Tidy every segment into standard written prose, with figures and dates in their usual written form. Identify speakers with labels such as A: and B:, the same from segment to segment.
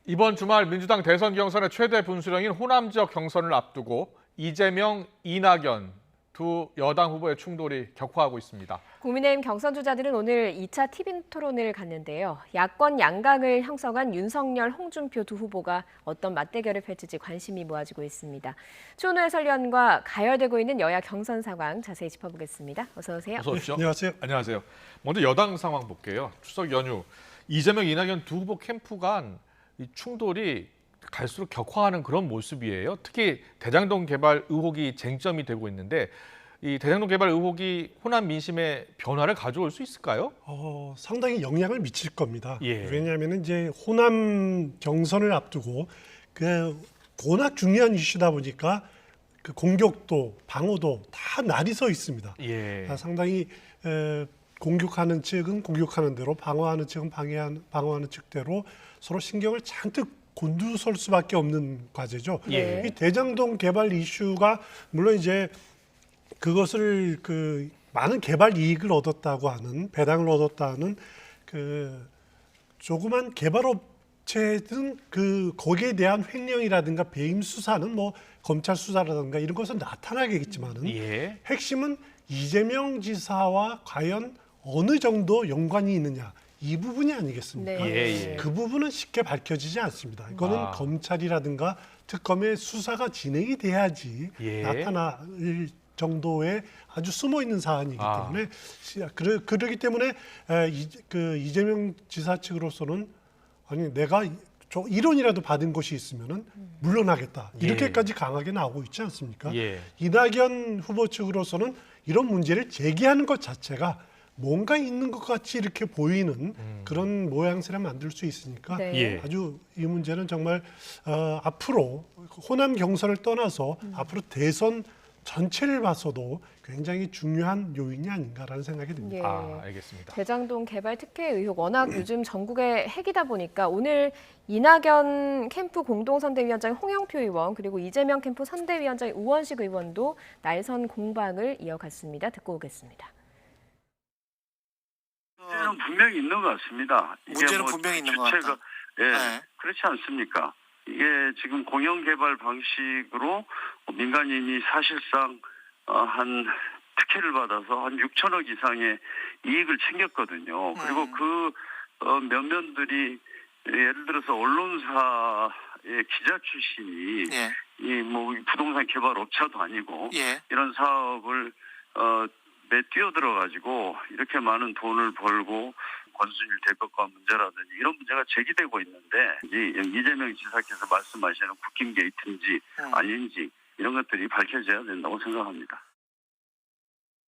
A: 이번 주말 민주당 대선 경선의 최대 분수령인 호남 지역 경선을 앞두고 이재명, 이낙연 두 여당 후보의 충돌이 격화하고 있습니다.
B: 국민의힘 경선 주자들은 오늘 2차 TV 토론을 갖는데요. 야권 양강을 형성한 윤석열, 홍준표 두 후보가 어떤 맞대결을 펼칠지 관심이 모아지고 있습니다. 추은호 해설위원과 가열되고 있는 여야 경선 상황 자세히 짚어보겠습니다. 어서 오세요.
A: 어서 오십시오.
C: 네, 안녕하세요.
A: 안녕하세요. 먼저 여당 상황 볼게요. 추석 연휴 이재명, 이낙연 두 후보 캠프 간 이 충돌이 갈수록 격화하는 그런 모습이에요. 특히 대장동 개발 의혹이 쟁점이 되고 있는데 이 대장동 개발 의혹이 호남 민심에 변화를 가져올 수 있을까요?
C: 상당히 영향을 미칠 겁니다.
A: 예.
C: 왜냐하면 이제 호남 경선을 앞두고 워낙 중요한 이슈다 보니까 그 공격도 방어도 다 날이 서 있습니다.
A: 예.
C: 상당히 공격하는 측은 공격하는 대로 방어하는 측은 방어하는 측대로 서로 신경을 잔뜩 곤두설 수밖에 없는 과제죠.
A: 예.
C: 이 대장동 개발 이슈가 물론 이제 그것을 많은 개발 이익을 얻었다고 하는 배당을 얻었다는 조그만 개발업체든 거기에 대한 횡령이라든가 배임 수사는 뭐 검찰 수사라든가 이런 것은 나타나겠지만은
A: 예.
C: 핵심은 이재명 지사와 과연 어느 정도 연관이 있느냐 이 부분이 아니겠습니까?
B: 네.
A: 예.
C: 그 부분은 쉽게 밝혀지지 않습니다. 이거는 검찰이라든가 특검의 수사가 진행이 돼야지
A: 예.
C: 나타날 정도의 아주 숨어 있는 사안이기 때문에 그러기 때문에 이재명 지사 측으로서는 아니 내가 1원이라도 받은 것이 있으면은 물러나겠다 이렇게까지 강하게 나오고 있지 않습니까?
A: 예.
C: 이낙연 후보 측으로서는 이런 문제를 제기하는 것 자체가 뭔가 있는 것 같이 이렇게 보이는 그런 모양새를 만들 수 있으니까
B: 네.
A: 예.
C: 아주 이 문제는 정말 앞으로 호남 경선을 떠나서 앞으로 대선 전체를 봐서도 굉장히 중요한 요인이 아닌가라는 생각이 듭니다.
B: 예.
A: 알겠습니다.
B: 대장동 개발 특혜 의혹 워낙 요즘 전국의 핵이다 보니까 오늘 이낙연 캠프 공동선대위원장 홍영표 의원 그리고 이재명 캠프 선대위원장 우원식 의원도 날선 공방을 이어갔습니다. 듣고 오겠습니다.
D: 문제는 분명히 있는 것 같습니다.
E: 문제는 분명히 있는 것 같다.
D: 예,
E: 네.
D: 그렇지 않습니까? 이게 지금 공영개발 방식으로 민간인이 사실상 한 특혜를 받아서 한 6천억 이상의 이익을 챙겼거든요. 그리고 그 면면들이 예를 들어서 언론사의 기자 출신이
E: 예.
D: 이 뭐 부동산 개발 업체도 아니고
E: 예.
D: 이런 사업을 뛰어들어 가지고 이렇게 많은 돈을 벌고 권순일 대법관 문제라든지 이런 문제가 제기되고 있는데 이재명 지사께서 말씀하시는 국힘 게이트인지 아닌지 이런 것들이 밝혀져야 된다고 생각합니다.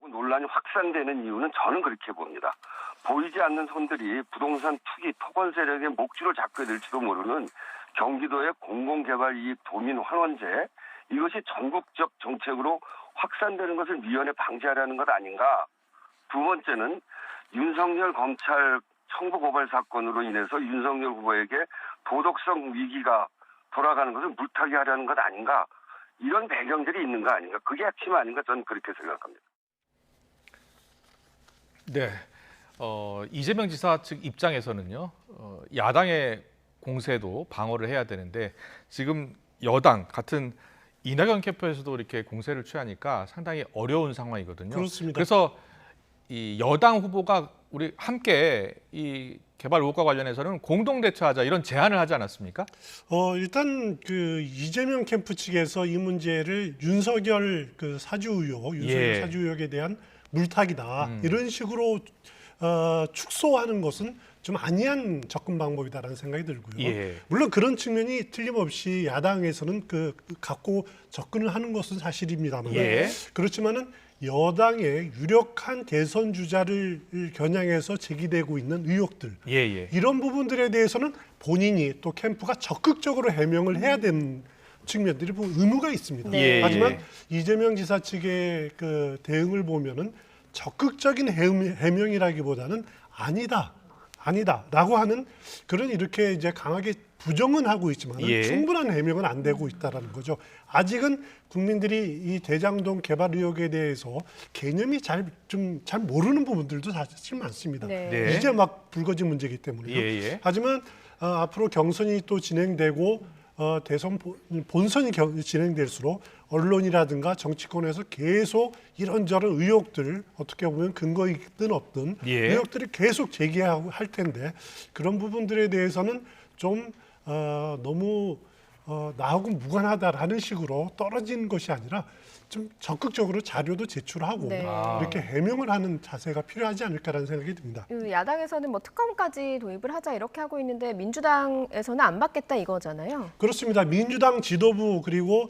F: 논란이 확산되는 이유는 저는 그렇게 봅니다. 보이지 않는 손들이 부동산 투기, 토건 세력의 목줄을 잡게 될지도 모르는 경기도의 공공개발 이익 도민 환원제 이것이 전국적 정책으로 확산되는 것을 미연에 방지하려는 것 아닌가. 두 번째는 윤석열 검찰 청부 고발 사건으로 인해서 윤석열 후보에게 도덕성 위기가 돌아가는 것을 물타기 하려는 것 아닌가. 이런 배경들이 있는 거 아닌가. 그게 핵심 아닌가 저는 그렇게 생각합니다.
A: 네. 이재명 지사 측 입장에서는요. 야당의 공세도 방어를 해야 되는데 지금 여당 같은 이낙연 캠프에서도 이렇게 공세를 취하니까 상당히 어려운 상황이거든요.
C: 그렇습니다.
A: 그래서 이 여당 후보가 우리 함께 이 개발 의혹과 관련해서는 공동 대처하자 이런 제안을 하지 않았습니까?
C: 일단 이재명 캠프 측에서 이 문제를 윤석열 윤석열 사주 의혹에 대한 물타기다 이런 식으로 축소하는 것은 좀 아니한 접근 방법이다라는 생각이 들고요.
A: 예.
C: 물론 그런 측면이 틀림없이 야당에서는 갖고 접근을 하는 것은 사실입니다만
A: 예.
C: 그렇지만은 여당의 유력한 대선 주자를 겨냥해서 제기되고 있는 의혹들
A: 예.
C: 이런 부분들에 대해서는 본인이 또 캠프가 적극적으로 해명을 해야 되는 측면들이 의무가 있습니다.
A: 네.
C: 하지만 이재명 지사 측의 대응을 보면은 적극적인 해명이라기보다는 아니다라고 하는 그런 이렇게 이제 강하게 부정은 하고 있지만
A: 예.
C: 충분한 해명은 안 되고 있다라는 거죠. 아직은 국민들이 이 대장동 개발 의혹에 대해서 개념이 잘 모르는 부분들도 사실 많습니다.
B: 네.
A: 네.
C: 이제 막 불거진 문제이기 때문에요.
A: 예.
C: 하지만 앞으로 경선이 또 진행되고 대선 본선이 진행될수록 언론이라든가 정치권에서 계속 이런저런 의혹들, 어떻게 보면 근거 있든 없든
A: 예.
C: 의혹들을 계속 제기하고 할 텐데, 그런 부분들에 대해서는 좀 너무 나하고 무관하다라는 식으로 떨어지는 것이 아니라 좀 적극적으로 자료도 제출하고
B: 네.
C: 이렇게 해명을 하는 자세가 필요하지 않을까라는 생각이 듭니다.
B: 야당에서는 뭐 특검까지 도입을 하자 이렇게 하고 있는데 민주당에서는 안 받겠다 이거잖아요.
C: 그렇습니다. 민주당 지도부 그리고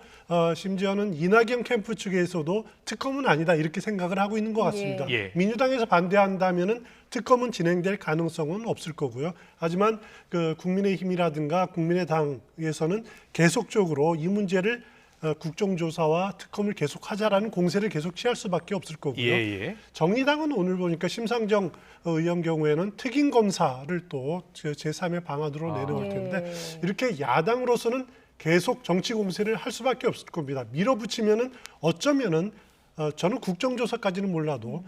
C: 심지어는 이낙연 캠프 측에서도 특검은 아니다 이렇게 생각을 하고 있는 것 같습니다.
A: 예.
C: 민주당에서 반대한다면은 특검은 진행될 가능성은 없을 거고요. 하지만 그 국민의힘이라든가 국민의당에서는 계속적으로 이 문제를 국정조사와 특검을 계속하자라는 공세를 계속 취할 수밖에 없을 거고요.
A: 예.
C: 정의당은 오늘 보니까 심상정 의원 경우에는 특임 검사를 또 제3의 방안으로 내놓을 텐데, 이렇게 야당으로서는 계속 정치 공세를 할 수밖에 없을 겁니다. 밀어붙이면은 어쩌면은 저는 국정조사까지는 몰라도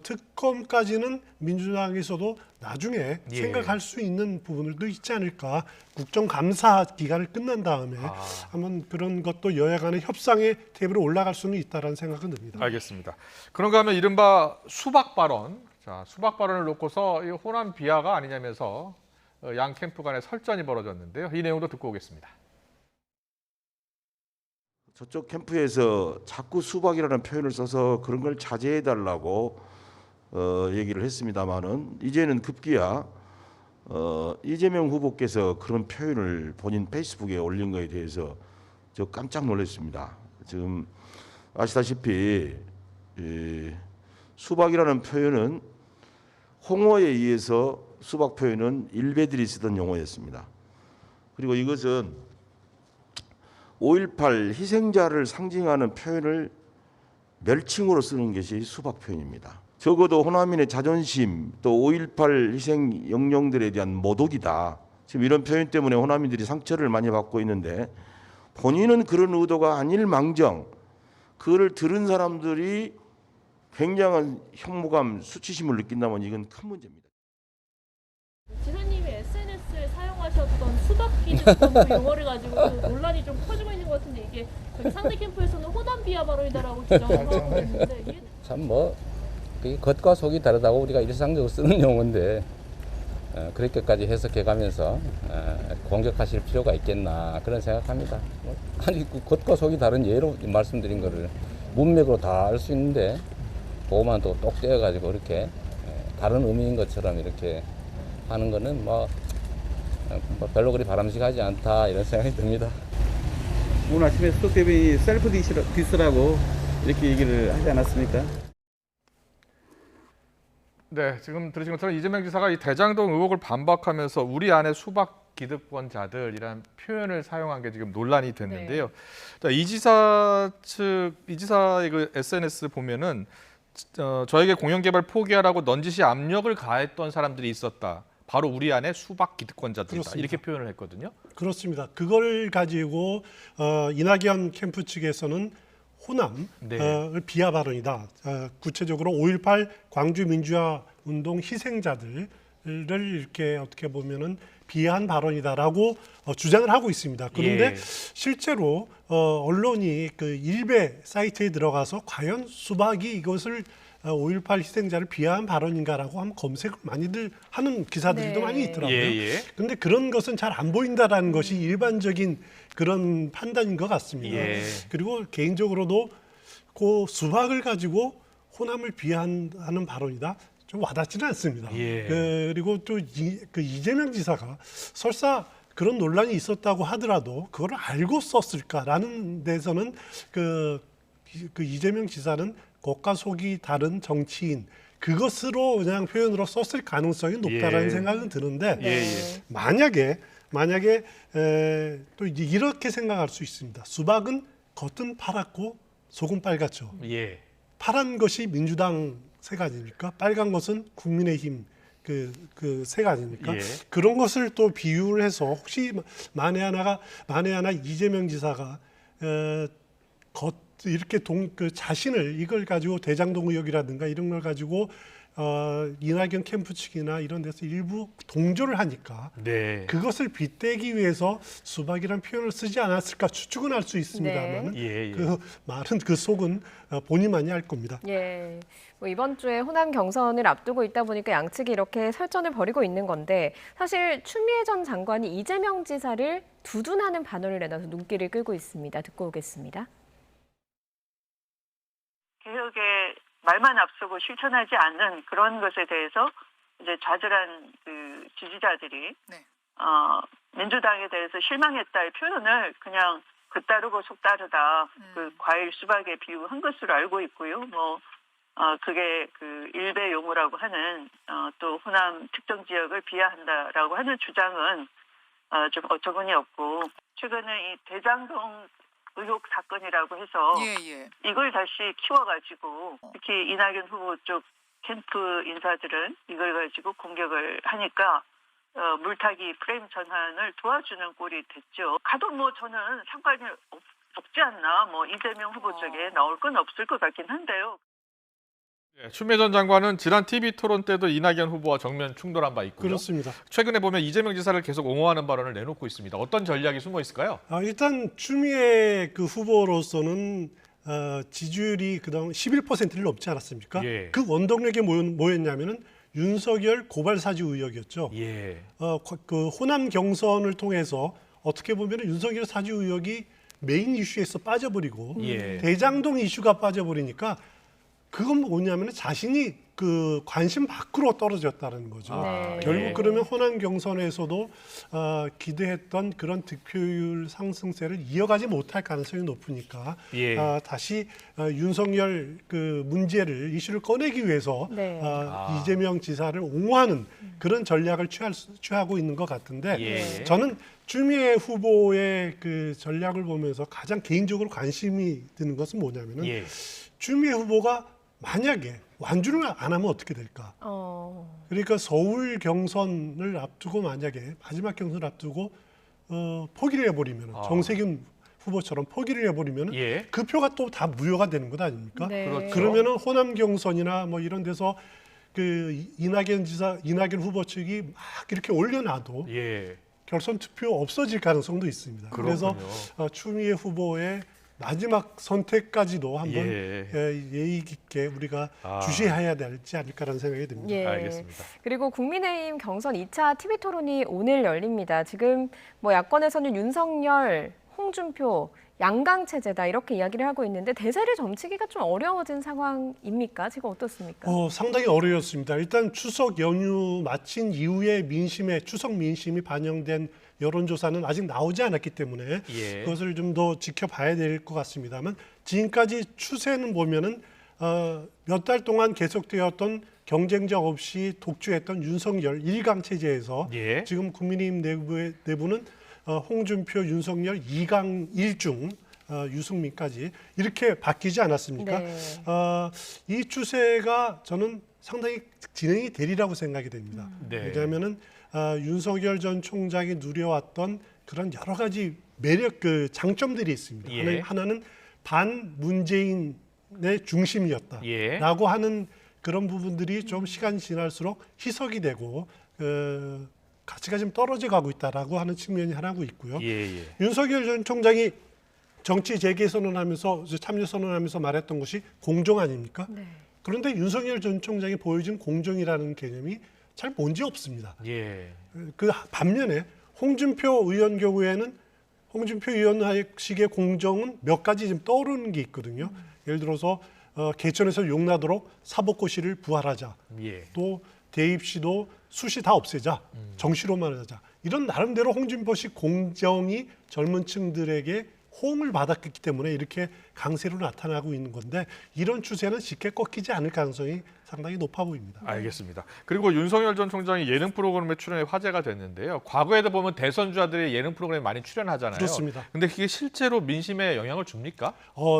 C: 특검까지는 민주당에서도 나중에 생각할 수 있는 부분들도 있지 않을까. 국정감사 기간을 끝난 다음에 한번 그런 것도 여야 간의 협상의 테이블에 올라갈 수는 있다라는 생각은 듭니다.
A: 알겠습니다. 그런가 하면 이른바 수박 발언, 자, 수박 발언을 놓고서 이 호남 비하가 아니냐면서 양 캠프 간의 설전이 벌어졌는데요. 이 내용도 듣고 오겠습니다.
E: 저쪽 캠프에서 자꾸 수박이라는 표현을 써서 그런 걸 자제해달라고 얘기를 했습니다마는 이제는 급기야 이재명 후보께서 그런 표현을 본인 페이스북에 올린 거에 대해서 저 깜짝 놀랐습니다. 지금 아시다시피 수박이라는 표현은 홍어에 의해서 수박 표현은 일베들이 쓰던 용어였습니다. 그리고 이것은 5.18 희생자를 상징하는 표현을 멸칭으로 쓰는 것이 수박 표현입니다. 적어도 호남인의 자존심, 또 5.18 희생 영령들에 대한 모독이다. 지금 이런 표현 때문에 호남인들이 상처를 많이 받고 있는데, 본인은 그런 의도가 아닐 망정 그를 들은 사람들이 굉장한 혐오감, 수치심을 느낀다면 이건 큰 문제입니다.
G: 지사님이 SNS에 사용하셨던 수박기득권 용어를 가지고 논란이 좀 커지고 있는 것 같은데, 이게 상대 캠프에서는 호남 비하 발언이다라고 주장을 하고 있는데, 이게
H: 참 그게 겉과 속이 다르다고 우리가 일상적으로 쓰는 용어인데 그렇게까지 해석해가면서 공격하실 필요가 있겠나 그런 생각합니다. 아니 그 겉과 속이 다른 예로 말씀드린 거를 문맥으로 다 알 수 있는데 그것만 또 똑 떼어가지고 이렇게 다른 의미인 것처럼 이렇게 하는 거는 별로 그리 바람직하지 않다 이런 생각이 듭니다.
I: 오늘 아침에 수석 대변인이 셀프 디스라고 이렇게 얘기를 하지 않았습니까?
A: 네, 지금 들으신 것처럼 이재명 지사가 이 대장동 의혹을 반박하면서 우리 안에 수박 기득권자들이란 표현을 사용한 게 지금 논란이 됐는데요.
B: 네.
A: 자, 이 지사의 그 SNS 보면은 저에게 공영 개발 포기하라고 넌지시 압력을 가했던 사람들이 있었다. 바로 우리 안에 수박 기득권자들이다.
C: 그렇습니다.
A: 이렇게 표현을 했거든요.
C: 그렇습니다. 그걸 가지고 이낙연 캠프 측에서는 호남을 비하 발언이다. 구체적으로 5.18 광주 민주화 운동 희생자들을 이렇게 어떻게 보면은 비하한 발언이다라고 주장을 하고 있습니다. 그런데 실제로 언론이 그 일베 사이트에 들어가서 과연 수박이 이것을 5.18 희생자를 비하한 발언인가라고 한번 검색을 많이들 하는 기사들도 많이 있더라고요. 그런데 그런 것은 잘 안 보인다라는 것이 일반적인 그런 판단인 것 같습니다. 그리고 개인적으로도 그 수박을 가지고 호남을 비하하는 발언이다. 좀 와닿지는 않습니다. 그리고 또 이재명 지사가 설사 그런 논란이 있었다고 하더라도 그걸 알고 썼을까라는 데서는 그 이재명 지사는 겉과 속이 다른 정치인, 그것으로 그냥 표현으로 썼을 가능성이 높다라는 생각은 드는데, 만약에 또 이렇게 생각할 수 있습니다. 수박은 겉은 파랗고 속은 빨갛죠. 파란 것이 민주당 색 아닙니까? 빨간 것은 국민의힘 그 색 아닙니까? 그런 것을 또 비유를 해서 혹시 만에 하나 이재명 지사가 이렇게 자신을 이걸 가지고 대장동 의혹이라든가 이런 걸 가지고 이낙연 캠프 측이나 이런 데서 일부 동조를 하니까
A: 네.
C: 그것을 빗대기 위해서 수박이라는 표현을 쓰지 않았을까 추측은 할 수 있습니다만
A: 예.
C: 그 말은 그 속은 본인만이 알 겁니다.
B: 예. 뭐 이번 주에 호남 경선을 앞두고 있다 보니까 양측이 이렇게 설전을 벌이고 있는 건데 사실 추미애 전 장관이 이재명 지사를 두둔하는 반언을 내놔서 눈길을 끌고 있습니다. 듣고 오겠습니다.
J: 개혁의 말만 앞서고 실천하지 않는 그런 것에 대해서 이제 좌절한 그 지지자들이 민주당에 대해서 실망했다의 표현을 그냥 그따르고 속따르다 그 과일 수박에 비유한 것으로 알고 있고요. 그게 그 일베 용어라고 하는 또 호남 특정 지역을 비하한다라고 하는 주장은 좀 어처구니 없고 최근에 이 대장동 의혹 사건이라고 해서 이걸 다시 키워가지고 특히 이낙연 후보 쪽 캠프 인사들은 이걸 가지고 공격을 하니까 물타기 프레임 전환을 도와주는 꼴이 됐죠. 가도 저는 상관이 없지 않나. 이재명 후보 쪽에 나올 건 없을 것 같긴 한데요.
A: 네, 추미애 전 장관은 지난 TV 토론 때도 이낙연 후보와 정면 충돌한 바 있고요.
C: 그렇습니다.
A: 최근에 보면 이재명 지사를 계속 옹호하는 발언을 내놓고 있습니다. 어떤 전략이 숨어 있을까요?
C: 일단 추미애 그 후보로서는 지지율이 그동안 11%를 넘지 않았습니까?
A: 예.
C: 그 원동력이 뭐였냐면은 윤석열 고발 사주 의혹이었죠.
A: 예.
C: 그 호남 경선을 통해서 어떻게 보면 윤석열 사주 의혹이 메인 이슈에서 빠져버리고 대장동 이슈가 빠져버리니까 그건 뭐냐면 자신이 그 관심 밖으로 떨어졌다는 거죠. 결국 그러면 호남 경선에서도 기대했던 그런 득표율 상승세를 이어가지 못할 가능성이 높으니까 다시 윤석열 그 문제를 이슈를 꺼내기 위해서 이재명 지사를 옹호하는 그런 전략을 취하고 있는 것 같은데 저는 추미애 후보의 그 전략을 보면서 가장 개인적으로 관심이 드는 것은 뭐냐면은 추미애 후보가 만약에 완주를 안 하면 어떻게 될까? 그러니까 서울 경선을 앞두고 만약에 마지막 경선을 앞두고 포기를 해버리면 정세균 후보처럼 포기를 해버리면 그 표가 또 다 무효가 되는 것 아닙니까?
A: 그렇죠.
C: 그러면은 호남 경선이나 이런 데서 그 이낙연 후보 측이 막 이렇게 올려놔도 결선 투표 없어질 가능성도 있습니다.
A: 그렇군요.
C: 그래서 추미애 후보의 마지막 선택까지도 한번 예의 깊게 우리가 주시해야 되지 않을까라는 생각이 듭니다.
A: 알겠습니다.
B: 그리고 국민의힘 경선 2차 TV 토론이 오늘 열립니다. 지금 야권에서는 윤석열, 홍준표, 양강 체제다 이렇게 이야기를 하고 있는데 대세를 점치기가 좀 어려워진 상황입니까? 지금 어떻습니까?
C: 상당히 어려웠습니다. 일단 추석 연휴 마친 이후에 추석 민심이 반영된 여론조사는 아직 나오지 않았기 때문에 그것을 좀 더 지켜봐야 될 것 같습니다만 지금까지 추세는 보면은 몇 달 동안 계속되었던 경쟁자 없이 독주했던 윤석열 1강 체제에서 지금 국민의힘 내부는 홍준표, 윤석열 2강 1중 유승민까지 이렇게 바뀌지 않았습니까? 이 추세가 저는 상당히 진행이 되리라고 생각이 됩니다. 왜냐하면은 윤석열 전 총장이 누려왔던 그런 여러 가지 매력, 장점들이 있습니다. 하나는 반문재인의 중심이었다라고 하는 그런 부분들이 좀 시간이 지날수록 희석이 되고 가치가 좀 떨어져 가고 있다라고 하는 측면이 하나고 있고요. 윤석열 전 총장이 정치 재개 선언하면서 참여 선언하면서 말했던 것이 공정 아닙니까? 그런데 윤석열 전 총장이 보여준 공정이라는 개념이 잘 뭔지 없습니다. 그 반면에 홍준표 의원 경우에는 홍준표 의원식의 공정은 몇 가지 지금 떠오르는 게 있거든요. 예를 들어서 개천에서 용나도록 사법고시를 부활하자. 또 대입시도 수시 다 없애자. 정시로만 하자. 이런 나름대로 홍준표식 공정이 젊은 층들에게 호응을 받았기 때문에 이렇게 강세로 나타나고 있는 건데 이런 추세는 쉽게 꺾이지 않을 가능성이 상당히 높아 보입니다.
A: 알겠습니다. 그리고 윤석열 전 총장이 예능 프로그램에 출연해 화제가 됐는데요. 과거에도 보면 대선주자들이 예능 프로그램에 많이 출연하잖아요.
C: 그렇습니다.
A: 근데 그게 실제로 민심에 영향을 줍니까?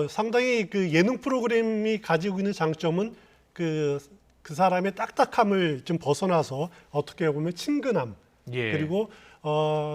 C: 상당히 그 예능 프로그램이 가지고 있는 장점은 그 사람의 딱딱함을 좀 벗어나서 어떻게 보면 친근함 그리고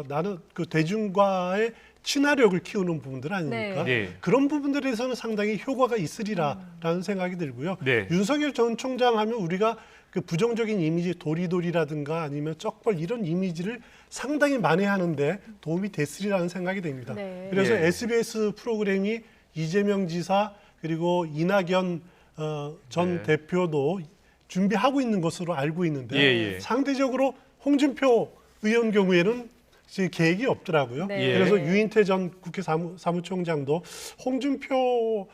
C: 나는 그 대중과의 친화력을 키우는 부분들 아닙니까? 그런 부분들에서는 상당히 효과가 있으리라라는 생각이 들고요. 윤석열 전 총장 하면 우리가 그 부정적인 이미지 도리도리라든가 아니면 쩍벌 이런 이미지를 상당히 만회하는데 도움이 됐으리라는 생각이 됩니다.
B: 네.
C: 그래서
A: 예.
C: SBS 프로그램이 이재명 지사 그리고 이낙연 전
A: 네.
C: 대표도 준비하고 있는 것으로 알고 있는데
A: 예.
C: 상대적으로 홍준표 의원 경우에는 지금 계획이 없더라고요.
B: 네.
C: 그래서 유인태 전 국회 사무총장도 홍준표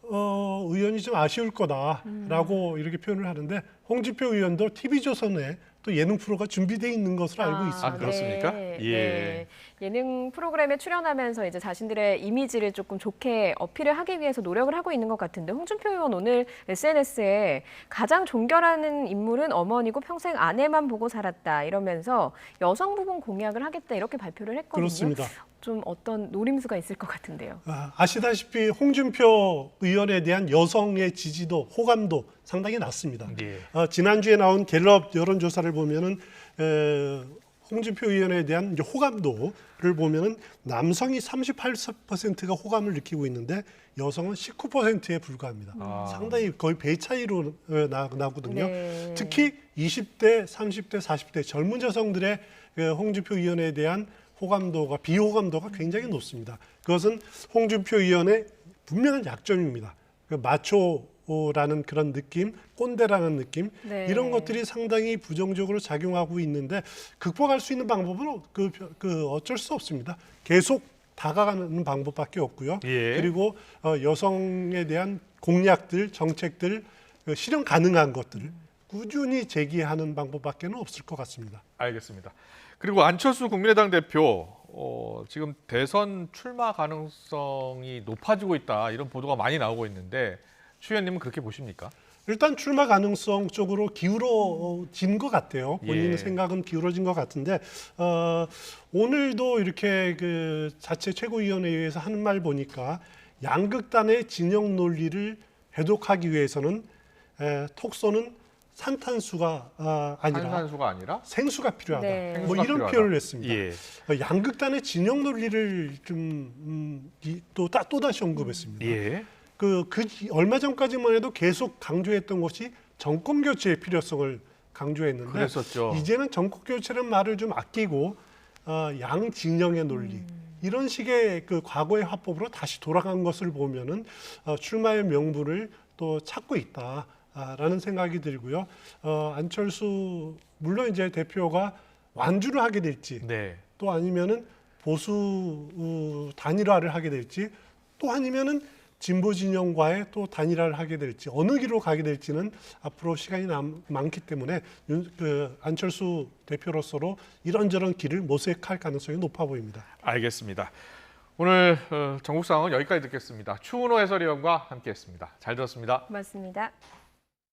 C: 의원이 좀 아쉬울 거다라고 이렇게 표현을 하는데 홍준표 의원도 TV조선에 또 예능 프로가 준비되어 있는 것으로 알고 있습니다.
A: 아, 그렇습니까?
B: 네.
A: 예.
B: 네. 예능 프로그램에 출연하면서 이제 자신들의 이미지를 조금 좋게 어필을 하기 위해서 노력을 하고 있는 것 같은데 홍준표 의원 오늘 SNS에 가장 존경하는 인물은 어머니고 평생 아내만 보고 살았다 이러면서 여성 부분 공약을 하겠다 이렇게 발표를 했거든요.
C: 그렇습니다.
B: 좀 어떤 노림수가 있을 것 같은데요.
C: 아시다시피 홍준표 의원에 대한 여성의 지지도, 호감도 상당히 낮습니다.
A: 예.
C: 지난주에 나온 갤럽 여론조사를 보면은 홍준표 의원에 대한 이제 호감도를 보면은 남성이 38%가 호감을 느끼고 있는데 여성은 19%에 불과합니다. 상당히 거의 배 차이로 나거든요.
B: 네.
C: 특히 20대, 30대, 40대 젊은 여성들의 홍준표 의원에 대한 호감도가 비호감도가 굉장히 높습니다. 그것은 홍준표 의원의 분명한 약점입니다. 마초라는 그런 느낌, 꼰대라는 느낌
B: 네.
C: 이런 것들이 상당히 부정적으로 작용하고 있는데 극복할 수 있는 방법은 어쩔 수 없습니다. 계속 다가가는 방법밖에 없고요.
A: 예.
C: 그리고 여성에 대한 공약들, 정책들 실현 가능한 것들을 꾸준히 제기하는 방법밖에는 없을 것 같습니다.
A: 알겠습니다. 그리고 안철수 국민의당 대표 지금 대선 출마 가능성이 높아지고 있다 이런 보도가 많이 나오고 있는데 추 의원님은 그렇게 보십니까?
C: 일단 출마 가능성 쪽으로 기울어진 것 같아요. 본인
A: 예.
C: 생각은 기울어진 것 같은데 오늘도 이렇게 그 자체 최고위원회에서 하는 말 보니까 양극단의 진영 논리를 해독하기 위해서는 톡쏘는 산탄수가 아니라
A: 탄산수가 아니라
C: 생수가 필요하다.
B: 네.
C: 뭐
A: 생수가
C: 이런
A: 필요하다.
C: 표현을 했습니다.
A: 예.
C: 양극단의 진영 논리를 좀 또다시 언급했습니다.
A: 예.
C: 얼마 전까지만 해도 계속 강조했던 것이 정권 교체의 필요성을 강조했는데
A: 그랬었죠.
C: 이제는 정권 교체라는 말을 좀 아끼고 양진영의 논리 이런 식의 그 과거의 화법으로 다시 돌아간 것을 보면은 출마의 명분을 또 찾고 있다라는 생각이 들고요. 안철수 물론 이제 대표가 완주를 하게 될지
A: 네.
C: 또 아니면은 보수 단일화를 하게 될지 또 아니면은 진보 진영과의 또 단일화를 하게 될지 어느 길로 가게 될지는 앞으로 시간이 많기 때문에 안철수 대표로서로 이런저런 길을 모색할 가능성이 높아 보입니다.
A: 알겠습니다. 오늘 전국 상황은 여기까지 듣겠습니다. 추은호 해설위원과 함께했습니다. 잘 들었습니다.
B: 고맙습니다.